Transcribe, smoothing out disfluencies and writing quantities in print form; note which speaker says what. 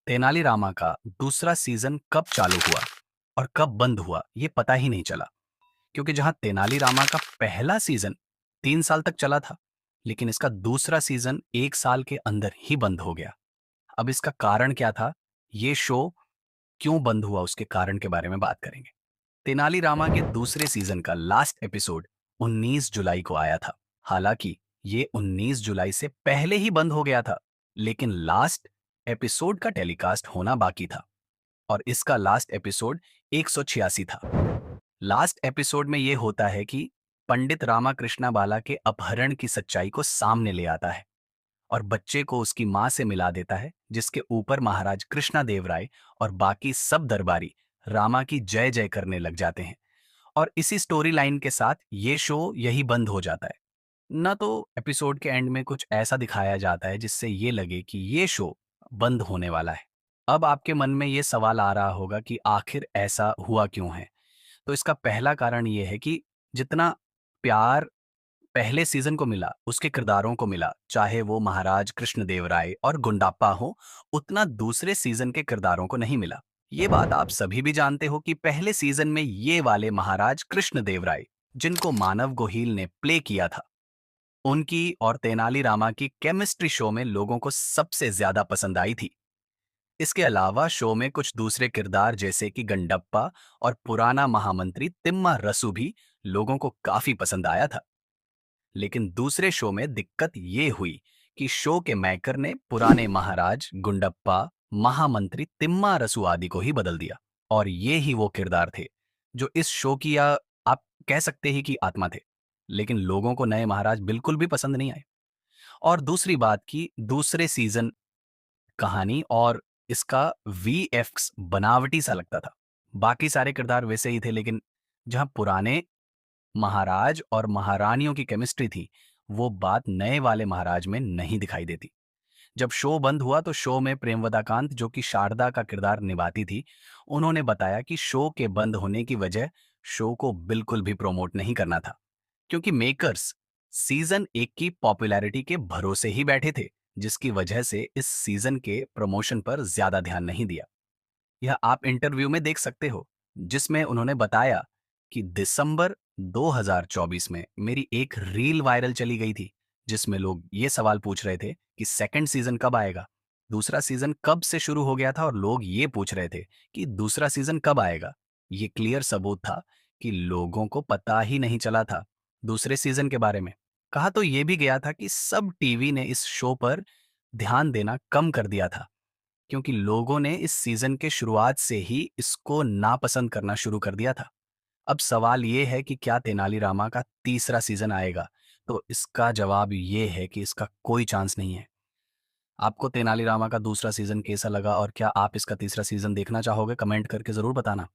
Speaker 1: तेनालीरामा का दूसरा सीजन कब चालू हुआ और कब बंद हुआ ये पता ही नहीं चला। क्योंकि जहां तेनालीरामा का पहला सीजन 3 साल तक चला था, लेकिन इसका दूसरा सीजन 1 साल के अंदर ही बंद हो गया। अब इसका कारण क्या था, ये शो क्यों बंद हुआ, उसके कारण के बारे में बात करेंगे। तेनालीरामा के दूसरे सीजन का लास्ट एपिसोड 19 जुलाई को आया था। हालांकि ये 19 जुलाई से पहले ही बंद हो गया था, लेकिन लास्ट एपिसोड का टेलीकास्ट होना बाकी था और इसका लास्ट एपिसोड 186 था। लास्ट एपिसोड में यह होता है कि पंडित रामाकृष्णा बाला के अपहरण की सच्चाई को सामने ले आता है और बच्चे को उसकी मां से मिला देता है, जिसके ऊपर महाराज कृष्णादेव राय और बाकी सब दरबारी रामा की जय जय करने लग जाते हैं। और इसी स्टोरी लाइन के साथ ये शो यही बंद हो जाता है। न तो एपिसोड के एंड में कुछ ऐसा दिखाया जाता है जिससे ये लगे कि ये शो बंद होने वाला है। अब आपके मन में ये सवाल आ रहा होगा कि आखिर ऐसा हुआ क्यों है। तो इसका पहला कारण ये है कि जितना प्यार पहले सीजन को मिला, उसके किरदारों को मिला, चाहे वो महाराज कृष्णदेव राय और गुंडाप्पा हो, उतना दूसरे सीजन के किरदारों को नहीं मिला। ये बात आप सभी भी जानते हो कि पहले सीजन में ये वाले महाराज कृष्णदेव राय, जिनको मानव गोहिल ने प्ले किया था, उनकी और तेनालीरामा की केमिस्ट्री शो में लोगों को सबसे ज्यादा पसंद आई थी। इसके अलावा शो में कुछ दूसरे किरदार जैसे कि गंडप्पा और पुराना महामंत्री तिम्मा रसू भी लोगों को काफी पसंद आया था। लेकिन दूसरे शो में दिक्कत ये हुई कि शो के मेकर ने पुराने महाराज गुंडप्पा, महामंत्री तिम्मा रसू आदि को ही बदल दिया और ये ही वो किरदार थे जो इस शो की, या आप कह सकते ही कि आत्मा थे। लेकिन लोगों को नए महाराज बिल्कुल भी पसंद नहीं आए। और दूसरी बात की दूसरे सीजन कहानी और इसका वीएफएक्स बनावटी सा लगता था। बाकी सारे किरदार वैसे ही थे, लेकिन जहां पुराने महाराज और महारानियों की केमिस्ट्री थी, वो बात नए वाले महाराज में नहीं दिखाई देती। जब शो बंद हुआ तो शो में प्रेमवदा कांत, जो कि शारदा का किरदार निभाती थी, उन्होंने बताया कि शो के बंद होने की वजह शो को बिल्कुल भी प्रमोट नहीं करना था, क्योंकि मेकर्स सीजन 1 की पॉपुलैरिटी के भरोसे ही बैठे थे, जिसकी वजह से इस सीजन के प्रमोशन पर ज्यादा ध्यान नहीं दिया। यह आप इंटरव्यू में देख सकते हो, जिसमें उन्होंने बताया कि दिसंबर 2024 में मेरी एक रील वायरल चली गई थी, जिसमें लोग ये सवाल पूछ रहे थे कि सेकंड सीजन कब आएगा। दूसरा सीजन कब से शुरू हो गया था और लोग ये पूछ रहे थे कि दूसरा सीजन कब आएगा। ये क्लियर सबूत था कि लोगों को पता ही नहीं चला था दूसरे सीजन के बारे में। कहा तो ये भी गया था कि सब टीवी ने इस शो पर ध्यान देना कम कर दिया था, क्योंकि लोगों ने इस सीजन के शुरुआत से ही इसको नापसंद करना शुरू कर दिया था। अब सवाल ये है कि क्या तेनालीरामा का तीसरा सीजन आएगा? तो इसका जवाब ये है कि इसका कोई चांस नहीं है। आपको तेनालीरामा का दूसरा सीजन कैसा लगा और क्या आप इसका तीसरा सीजन देखना चाहोगे? कमेंट करके ज़रूर बताना।